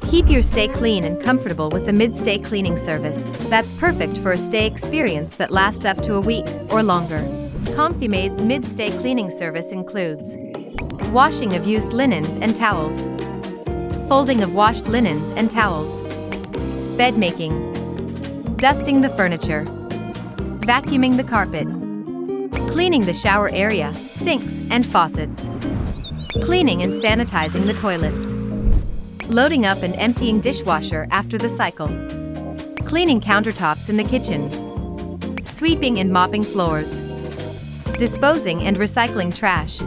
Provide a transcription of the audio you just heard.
Keep your stay clean and comfortable with the Mid-Stay cleaning service that's perfect for a stay experience that lasts up to a week or longer. ComfyMade's Mid-Stay cleaning service includes washing of used linens and towels, folding of washed linens and towels, bed making, dusting the furniture, vacuuming the carpet, cleaning the shower area, sinks and faucets, cleaning and sanitizing the toilets, loading up and emptying dishwasher after the cycle, cleaning countertops in the kitchen, sweeping and mopping floors, disposing and recycling trash,